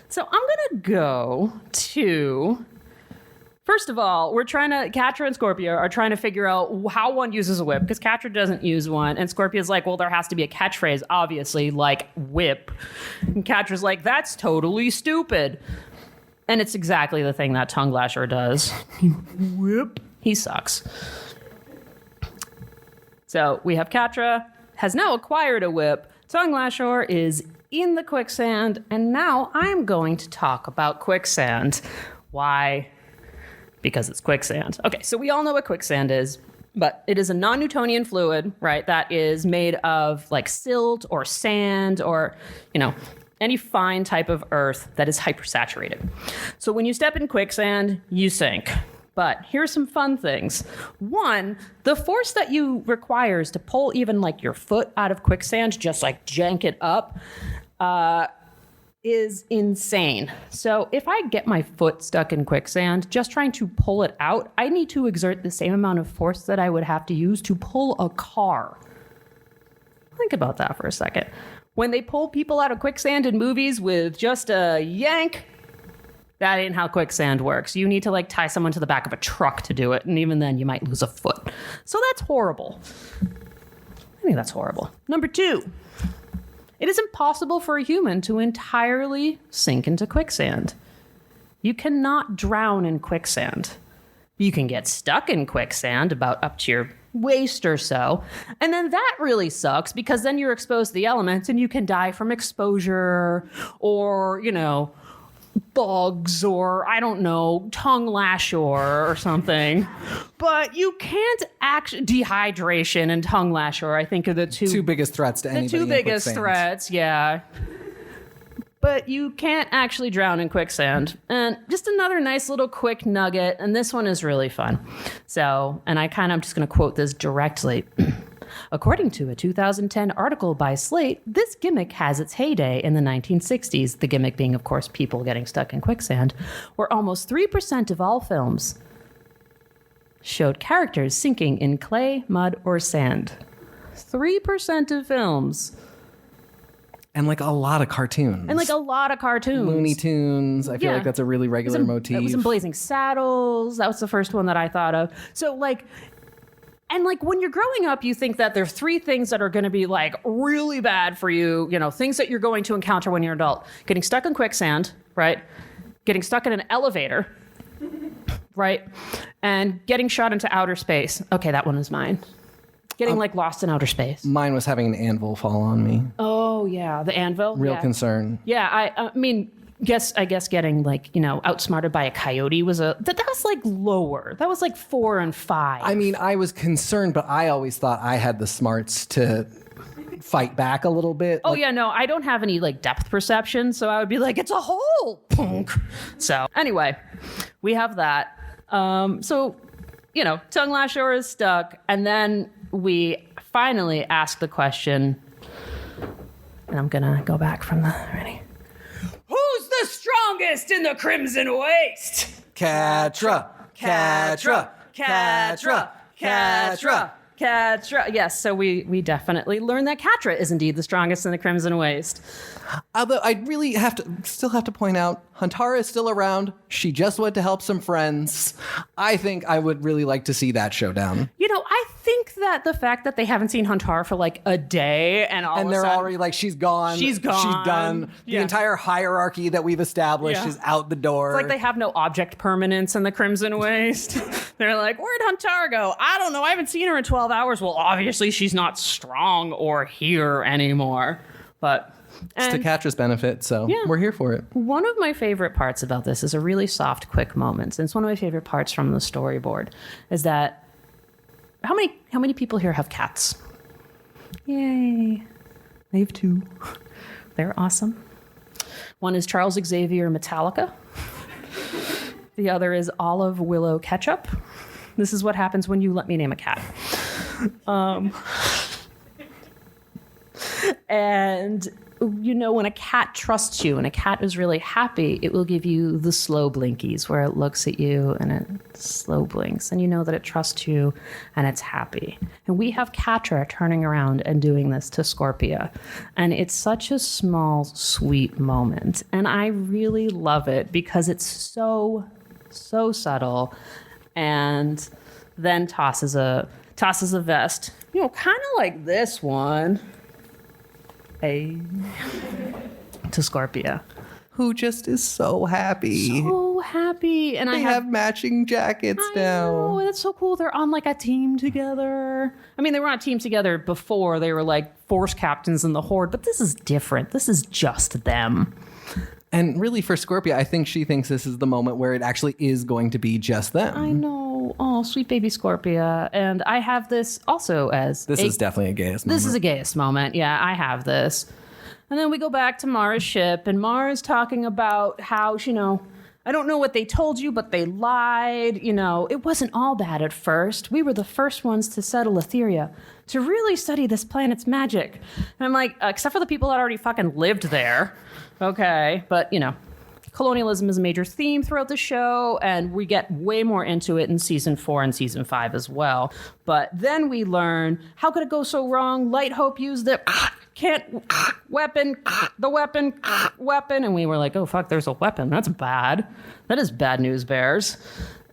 So I'm going to go to... First of all, Catra and Scorpio are trying to figure out how one uses a whip, because Catra doesn't use one, and Scorpio's like, well, there has to be a catchphrase, obviously, like whip. And Catra's like, that's totally stupid. And it's exactly the thing that Tongue Lashor does. Whip. He sucks. So we have Catra, has now acquired a whip. Tongue Lashor is in the quicksand, and now I'm going to talk about quicksand. Why? Because it's quicksand. Okay, so we all know what quicksand is, but it is a non-Newtonian fluid, right, that is made of like silt or sand or, any fine type of earth that is hypersaturated. So when you step in quicksand, you sink. But here's some fun things. One, the force that you requires to pull even like your foot out of quicksand, just like jank it up, is insane. So if I get my foot stuck in quicksand, just trying to pull it out, I need to exert the same amount of force that I would have to use to pull a car. Think about that for a second. When they pull people out of quicksand in movies with just a yank, that ain't how quicksand works. You need to like tie someone to the back of a truck to do it, and even then you might lose a foot. So that's horrible. I think that's horrible. Number 2, it is impossible for a human to entirely sink into quicksand. You cannot drown in quicksand. You can get stuck in quicksand about up to your waist or so, and then that really sucks because then you're exposed to the elements and you can die from exposure or, bugs or, I don't know, Tongue Lashor or something. But you can't actually... Dehydration and Tongue Lashor, I think, are the two biggest threats to anybody. The two biggest threats, yeah. But you can't actually drown in quicksand. And just another nice little quick nugget, and this one is really fun. So, and I'm just going to quote this directly. According to a 2010 article by Slate, this gimmick has its heyday in the 1960s, the gimmick being, of course, people getting stuck in quicksand, where almost 3% of all films showed characters sinking in clay, mud, or sand. 3% of films. And like a lot of cartoons. Looney Tunes. I feel like that's a really regular motif. It was in Blazing Saddles. That was the first one that I thought of. So when you're growing up, you think that there are 3 things that are going to be like really bad for you, things that you're going to encounter when you're an adult. Getting stuck in quicksand, right? Getting stuck in an elevator, right? And getting shot into outer space. Okay, that one is mine. Getting lost in outer space. Mine was having an anvil fall on me. Oh, yeah. The anvil? Real concern. Yeah, I mean, I guess getting like, outsmarted by a coyote was that was like lower. That was like 4 and 5. I mean, I was concerned, but I always thought I had the smarts to fight back a little bit. Oh, yeah, no, I don't have any like depth perception, so I would be like, it's a hole. Punk. So anyway, we have that. So, tongue lasher is stuck. And then we finally ask the question, and I'm going to go back from the ready. Who's the strongest in the Crimson Waste? Catra, Catra, Catra, Catra. Catra. Yes, so we definitely learned that Catra is indeed the strongest in the Crimson Waste. Although I really still have to point out, Huntara is still around. She just went to help some friends. I think I would really like to see that showdown. I think that the fact that they haven't seen Huntara for like a day and they're already like, she's gone. She's gone. She's done. Yeah. The entire hierarchy that we've established is out the door. It's like they have no object permanence in the Crimson Waste. They're like, where'd Huntara go? I don't know. I haven't seen her in 12 hours. Well, obviously she's not strong or here anymore. But it's to Catra's benefit, so we're here for it. One of my favorite parts about this is a really soft, quick moment. And it's one of my favorite parts from the storyboard is that how many people here have cats? Yay. I have 2. They're awesome. One is Charles Xavier Metallica. The other is Olive Willow Ketchup. This is what happens when you let me name a cat. And when a cat trusts you and a cat is really happy, it will give you the slow blinkies where it looks at you and it slow blinks. And you know that it trusts you and it's happy. And we have Catra turning around and doing this to Scorpia. And it's such a small, sweet moment. And I really love it because it's so subtle. And then tosses a vest, kind of like this one. To Scorpia, who just is so happy. And they have matching jackets now. Oh, that's so cool. They're on like a team together. I mean, they were on a team together before. They were like force captains in the Horde, but this is different. This is just them. And really, for Scorpia, I think she thinks this is the moment where it actually is going to be just them. I know. Oh, sweet baby Scorpia. And I have this also as... This is definitely a gayest moment. This is a gayest moment. Yeah, I have this. And then we go back to Mara's ship, and Mara's talking about how, I don't know what they told you, but they lied. It wasn't all bad at first. We were the first ones to settle Etheria, to really study this planet's magic. And I'm like, except for the people that already fucking lived there. Okay, but, colonialism is a major theme throughout the show, and we get way more into it in season 4 and season 5 as well. But then we learn, how could it go so wrong? Light Hope used the weapon, and we were like, oh, fuck, there's a weapon. That's bad. That is bad news bears.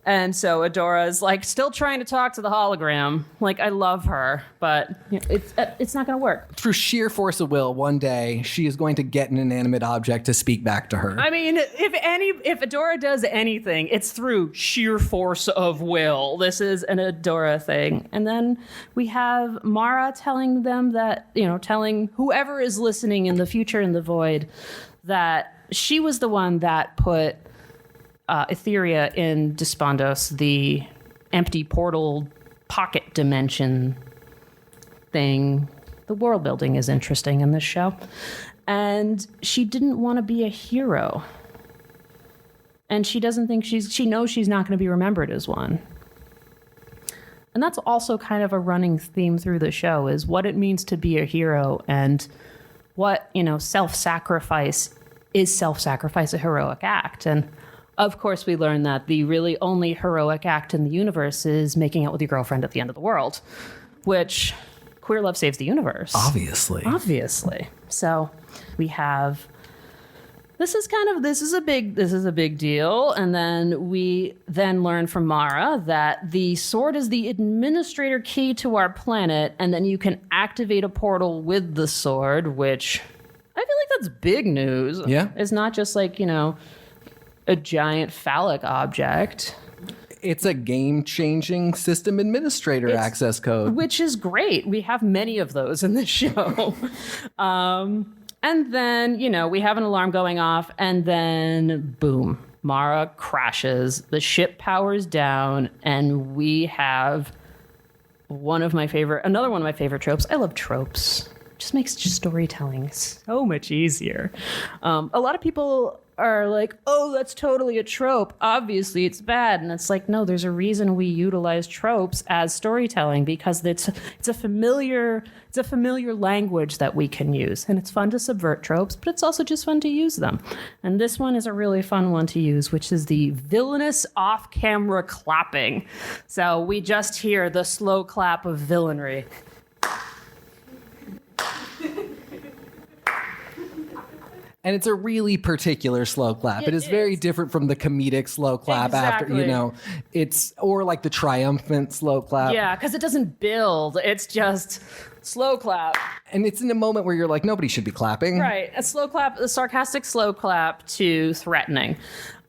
And so Adora is like still trying to talk to the hologram. Like, I love her, but it's not going to work. Through sheer force of will, one day she is going to get an inanimate object to speak back to her. I mean, if Adora does anything, it's through sheer force of will. This is an Adora thing. And then we have Mara telling them that, telling whoever is listening in the future in the void that she was the one that put Etheria in Despondos, the empty portal pocket dimension thing. The world building is interesting in this show. And she didn't want to be a hero. And she doesn't think she knows she's not going to be remembered as one. And that's also kind of a running theme through the show, is what it means to be a hero and what, self-sacrifice is self-sacrifice a heroic act. And of course, we learn that the really only heroic act in the universe is making out with your girlfriend at the end of the world, which queer love saves the universe. Obviously. So we have, this is a big deal. And then we learn from Mara that the sword is the administrator key to our planet. And then you can activate a portal with the sword, which I feel like that's big news. Yeah. It's not just like, a giant phallic object. It's a game-changing system administrator access code. Which is great. We have many of those in this show. And then, we have an alarm going off, and then boom, Mara crashes. The ship powers down, and we have another one of my favorite tropes. I love tropes. Just makes storytelling so much easier. A lot of people are like, oh, that's totally a trope. Obviously, it's bad. And it's like, no, there's a reason we utilize tropes as storytelling, because it's a familiar language that we can use. And it's fun to subvert tropes, but it's also just fun to use them. And this one is a really fun one to use, which is the villainous off-camera clapping. So we just hear the slow clap of villainry. And it's a really particular slow clap. It is very different from the comedic slow clap after, it's, or like the triumphant slow clap. Yeah, because it doesn't build. It's just slow clap. And it's in a moment where you're like, nobody should be clapping. Right. A slow clap, a sarcastic slow clap to threatening.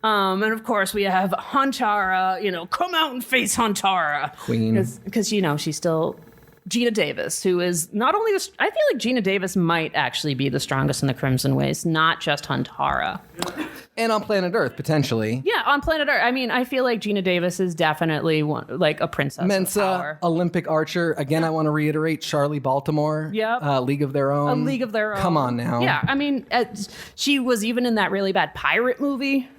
And of course, we have Huntara, come out and face Huntara. Queen. Because, she's still Gina Davis, who is not only I feel like Gina Davis might actually be the strongest in the Crimson Waste, not just Huntara. And on planet Earth, potentially. Yeah, on planet Earth. I mean, I feel like Gina Davis is definitely a princess. Mensa, of power. Olympic archer. Again, I want to reiterate Charlie Baltimore. Yep. League of Their Own. A League of Their Own. Come on now. Yeah, I mean, she was even in that really bad pirate movie.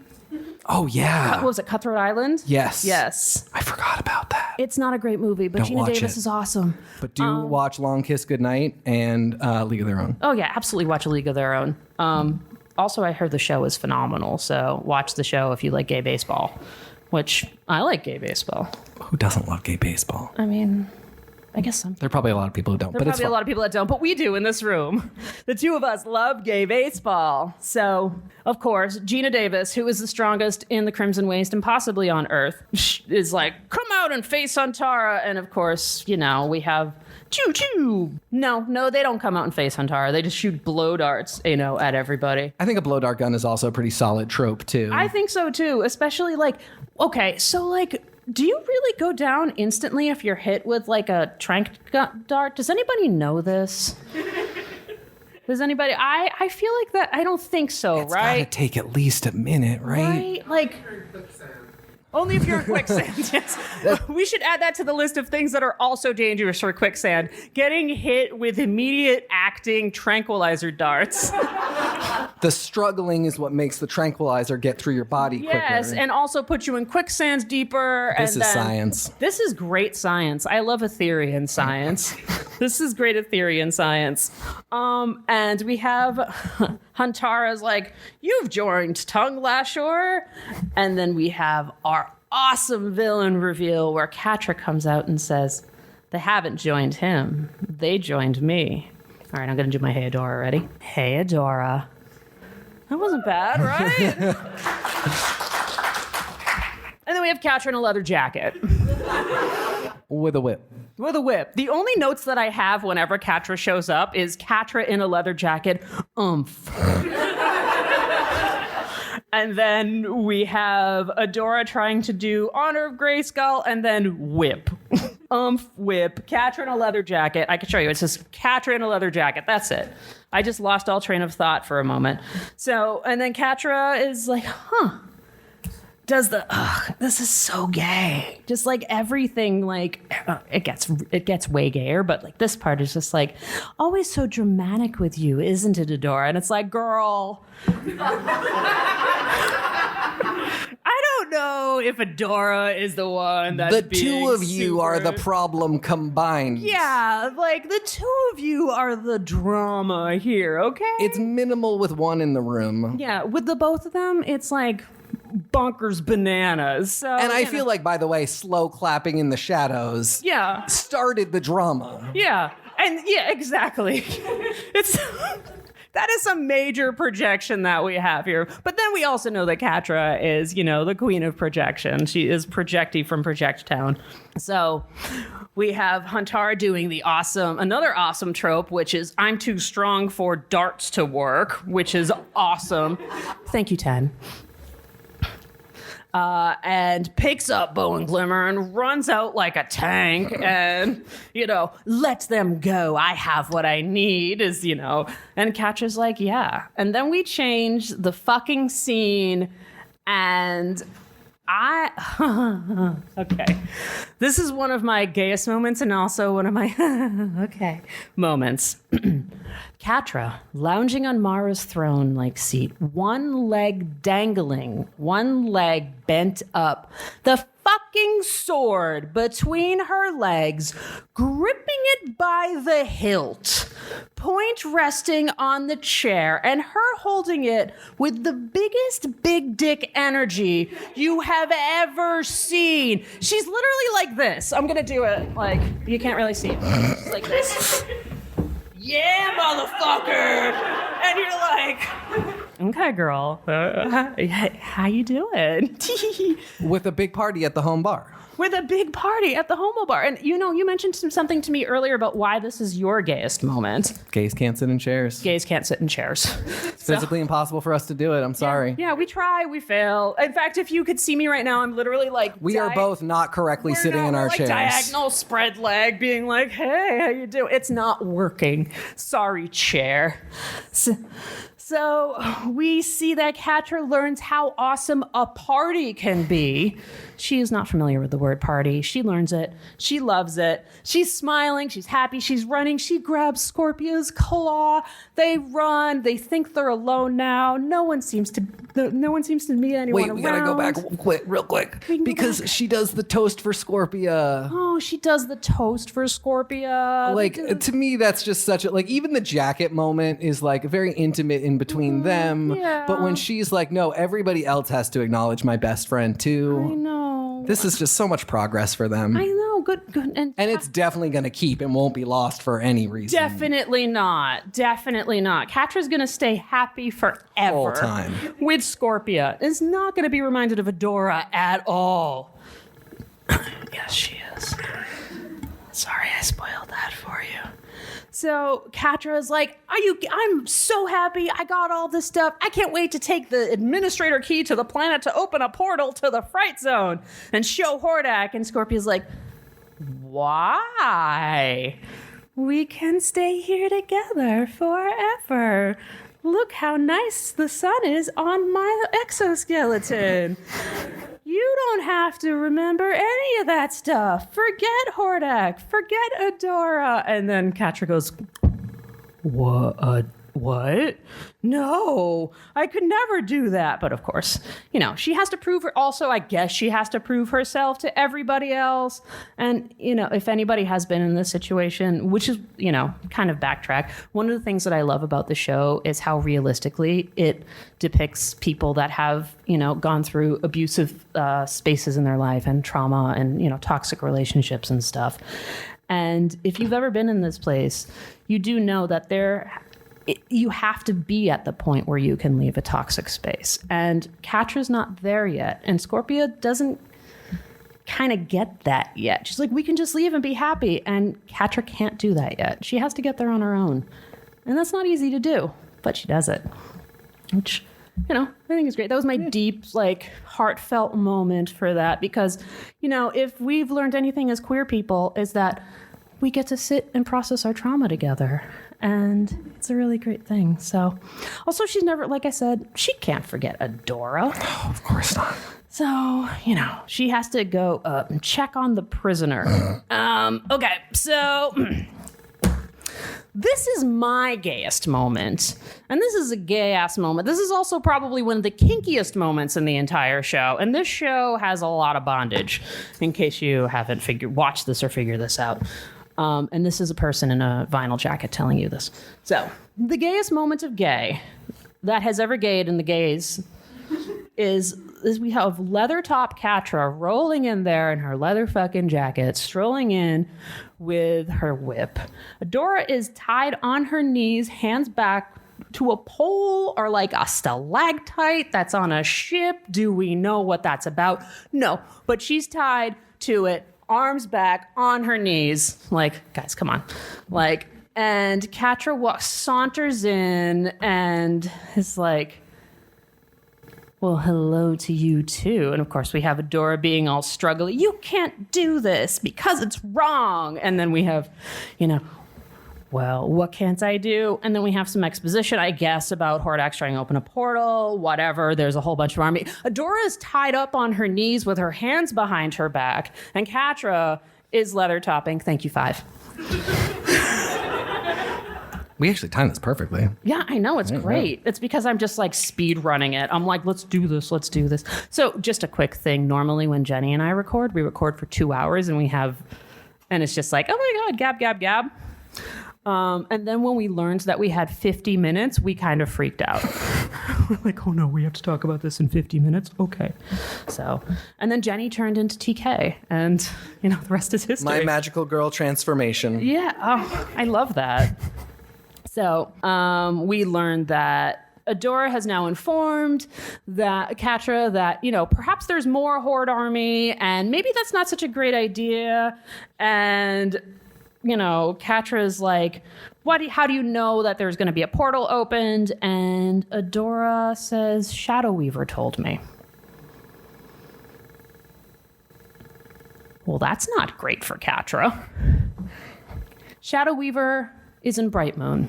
Oh, yeah. What was it, Cutthroat Island? Yes. Yes. I forgot about that. It's not a great movie, but Gina Davis is awesome. But do watch Long Kiss Goodnight and League of Their Own. Oh, yeah, absolutely watch A League of Their Own. Also, I heard the show is phenomenal, so watch the show if you like gay baseball, which I like gay baseball. Who doesn't love gay baseball? I mean, I guess some. There are probably a lot of people who don't. There are probably a lot of people that don't, but we do in this room. The two of us love gay baseball. So, of course, Gina Davis, who is the strongest in the Crimson Waste and possibly on Earth, is like, come out and face Huntara. And of course, we have choo choo. No, they don't come out and face Huntara. They just shoot blow darts, at everybody. I think a blow dart gun is also a pretty solid trope, too. I think so, too. Especially do you really go down instantly if you're hit with a tranq dart? Does anybody know this? Does anybody? I feel like that. I don't think so, it's right? Gotta take at least a minute, right? Right? Only if you're in quicksand, yes. We should add that to the list of things that are also dangerous for quicksand. Getting hit with immediate acting tranquilizer darts. The struggling is what makes the tranquilizer get through your body quicker. Yes, and also put you in quicksands deeper. This is science. This is great science. I love a theory in science. This is great a theory in science. And we have Huntara's like, you've joined Tongue Lashore. And then we have our awesome villain reveal where Catra comes out and says, they haven't joined him. They joined me. All right, I'm going to do my Hey Adora. Ready? Hey Adora. That wasn't bad, right? And then we have Catra in a leather jacket. With a whip. With a whip. The only notes that I have whenever Catra shows up is Catra in a leather jacket, And then we have Adora trying to do Honor of Grayskull, and then whip. Whip. Catra in a leather jacket. I can show you. It says Catra in a leather jacket. That's it. I just lost all train of thought for a moment. So, and then Catra is like, this is so gay. Just like everything, it gets way gayer, but this part is just always so dramatic with you, isn't it, Adora? And it's like, girl. I don't know if Adora is the one that's the two of you are the problem combined. Yeah, the two of you are the drama here, okay? It's minimal with one in the room. Yeah, with the both of them, it's bonkers bananas. So, and I feel by the way, slow clapping in the shadows started the drama. Yeah, and yeah, exactly. That is a major projection that we have here. But then we also know that Catra is, the queen of projection. She is Projecty from Project Town. So we have Huntara doing another awesome trope, which is I'm too strong for darts to work, which is awesome. Thank you, 10. and picks up Bo and Glimmer and runs out like a tank and, let them go. I have what I need and Catra's like, yeah. And then we change the fucking scene and okay. This is one of my gayest moments and also one of my moments. Catra lounging on Mara's throne-like seat, one leg dangling, one leg bent up, the fucking sword between her legs, gripping it by the hilt, point resting on the chair, and her holding it with the biggest big dick energy you have ever seen. She's literally like this. I'm gonna do it. Like, you can't really see it. She's like this. Yeah, motherfucker! And you're like, okay, girl, how you doing? With a big party at the home bar. With a big party at the homo bar. And you mentioned something to me earlier about why this is your gayest moment. Gays can't sit in chairs. Gays can't sit in chairs. It's physically impossible for us to do it. I'm sorry. Yeah, we try, we fail. In fact, if you could see me right now, I'm literally like... We are both not correctly sitting in our chairs. Diagonal spread leg, being like, hey, how you doing? It's not working. Sorry, chair. So we see that Catra learns how awesome a party can be. She is not familiar with the word party. She learns it. She loves it. She's smiling. She's happy. She's running. She grabs Scorpia's claw. They run. They think they're alone now. No one seems to meet anyone around. Wait, we gotta go back real quick. Because she does the toast for Scorpia. Oh, she does the toast for Scorpia. Like, to me, that's just such a, like, even the jacket moment is like very intimate in between them. Yeah. But when she's like, no, everybody else has to acknowledge my best friend too. I know. This is just so much progress for them. I know. Good. And it's definitely going to keep and won't be lost for any reason. Definitely not. Catra's going to stay happy forever. All time. With Scorpia. Is not going to be reminded of Adora at all. Yes, she is. Sorry I spoiled that for you. So Catra is like, I'm so happy. I got all this stuff. I can't wait to take the administrator key to the planet to open a portal to the Fright Zone and show Hordak. And Scorpia's like, why? We can stay here together forever. Look how nice the sun is on my exoskeleton. You don't have to remember any of that stuff. Forget Hordak. Forget Adora. And then Catra goes, what? No, I could never do that. But of course, she has to prove her. Also, I guess she has to prove herself to everybody else. And, if anybody has been in this situation, which is, kind of backtrack. One of the things that I love about the show is how realistically it depicts people that have, gone through abusive spaces in their life and trauma and, toxic relationships and stuff. And if you've ever been in this place, you do know that you have to be at the point where you can leave a toxic space. And Catra's not there yet. And Scorpia doesn't kind of get that yet. She's like, we can just leave and be happy. And Catra can't do that yet. She has to get there on her own. And that's not easy to do, but she does it. Which, I think is great. That was my deep, heartfelt moment for that. Because, if we've learned anything as queer people is that we get to sit and process our trauma together. And it's a really great thing. So, also, she's never, like I said, she can't forget Adora. Oh, of course not. So, she has to go up and check on the prisoner. Okay, so this is my gayest moment. And this is a gay-ass moment. This is also probably one of the kinkiest moments in the entire show. And this show has a lot of bondage, in case you haven't watched this or figured this out. And this is a person in a vinyl jacket telling you this. So, the gayest moment of gay that has ever gayed in the gays is we have leather top Catra rolling in there in her leather fucking jacket, strolling in with her whip. Adora is tied on her knees, hands back to a pole or like a stalactite that's on a ship. Do we know what that's about? No, but she's tied to it. Arms back on her knees. Like, guys, come on. And Catra saunters in and is like, well, hello to you too. And of course we have Adora being all struggly. You can't do this because it's wrong. And then we have, well, what can't I do? And then we have some exposition, I guess, about Hordax trying to open a portal, whatever. There's a whole bunch of army. Adora is tied up on her knees with her hands behind her back. And Catra is leather topping. Thank you, 5. We actually timed this perfectly. Yeah, I know. It's great. It's because I'm just like speed running it. I'm like, let's do this. Let's do this. So just a quick thing. Normally when Jenny and I record, we record for 2 hours and it's just like, oh my God, gab, gab, gab. And then when we learned that we had 50 minutes, we kind of freaked out. We're like, oh no, we have to talk about this in 50 minutes? Okay. So, and then Jenny turned into TK and, the rest is history. My magical girl transformation. Yeah. Oh, I love that. So we learned that Adora has now informed Catra that, perhaps there's more Horde army and maybe that's not such a great idea. And, Catra's like, how do you know that there's going to be a portal opened? And Adora says, Shadow Weaver told me. Well, that's not great for Catra. Shadow Weaver is in Bright Moon.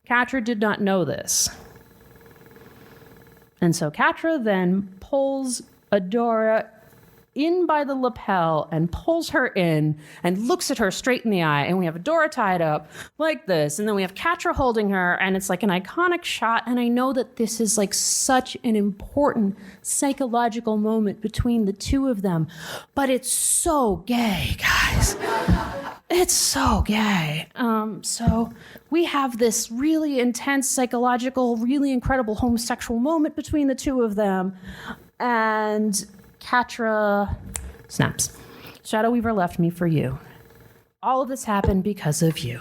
Catra did not know this. And so Catra then pulls Adora in by the lapel and pulls her in and looks at her straight in the eye. And we have Adora tied up like this. And then we have Catra holding her. And it's like an iconic shot. And I know that this is like such an important psychological moment between the two of them. But it's so gay, guys. It's so gay. So we have this really intense psychological, really incredible homosexual moment between the two of them. And Catra snaps. Shadow Weaver left me for you. All of this happened because of you.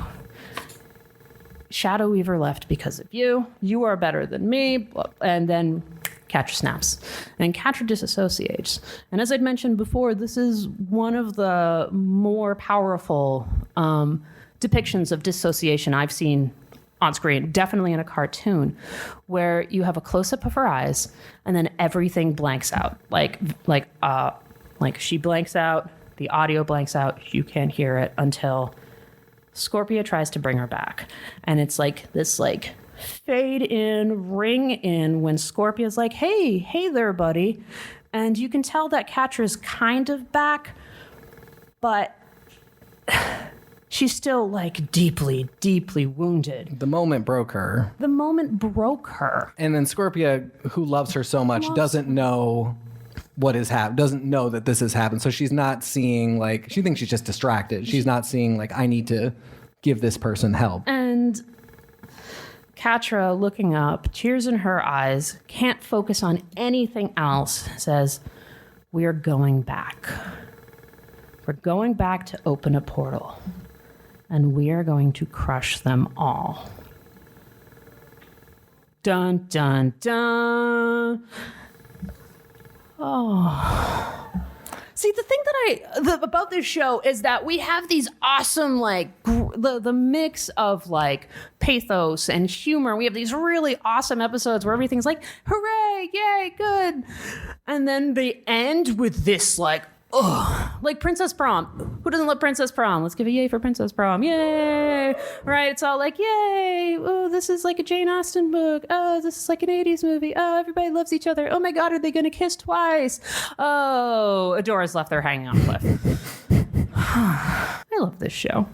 Shadow Weaver left because of you. You are better than me. And then Catra snaps. And Catra disassociates. And as I'd mentioned before, this is one of the more powerful depictions of dissociation I've seen on screen, definitely in a cartoon, where you have a close-up of her eyes and then everything blanks out. Like she blanks out, the audio blanks out, you can't hear it until Scorpia tries to bring her back. And it's like this like fade in, ring in when Scorpia's like, hey there, buddy. And you can tell that Catra's kind of back, but she's still like deeply, deeply wounded. The moment broke her. The moment broke her. And then Scorpia, who loves her so much, doesn't know what has happened, doesn't know that this has happened. So she's not seeing like, she thinks she's just distracted. She's not seeing like, I need to give this person help. And Catra, looking up, tears in her eyes, can't focus on anything else, says, we're going back. We're going back to open a portal. And we are going to crush them all. Dun, dun, dun. Oh. See, the thing about this show is that we have these awesome, like, the mix of, like, pathos and humor. We have these really awesome episodes where everything's like, hooray, yay, good. And then they end with this, like, like Princess Prom. Who doesn't love Princess Prom? Let's give a yay for Princess Prom. Yay! Right? It's all like, yay! Oh, this is like a Jane Austen book. Oh, this is like an 80s movie. Oh, everybody loves each other. Oh my God, are they going to kiss twice? Oh, Adora's left there hanging on a cliff. I love this show.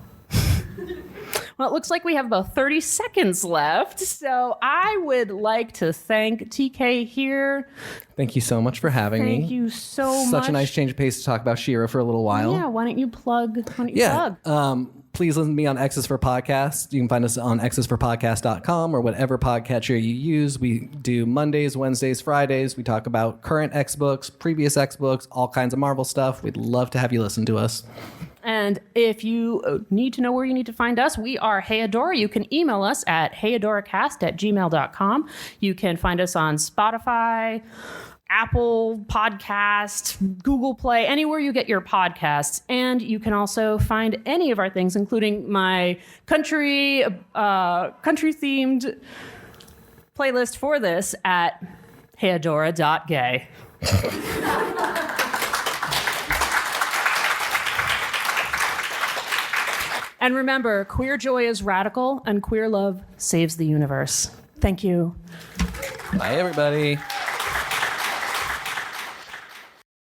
Well, it looks like we have about 30 seconds left. So I would like to thank TK here. Thank you so much for having me. Thank you so much. Such a nice change of pace to talk about She-Ra for a little while. Yeah, why don't you plug? Please listen to me on X's for Podcast. You can find us on xsforpodcast.com or whatever podcatcher you use. We do Mondays, Wednesdays, Fridays. We talk about current X books, previous X books, all kinds of Marvel stuff. We'd love to have you listen to us. And if you need to know where you need to find us, we are Hey Adora. You can email us at heyadoracast@gmail.com. You can find us on Spotify, Apple Podcast, Google Play, anywhere you get your podcasts. And you can also find any of our things, including my country-themed playlist for this at Heodora.gay. And remember, queer joy is radical and queer love saves the universe. Thank you. Bye, everybody.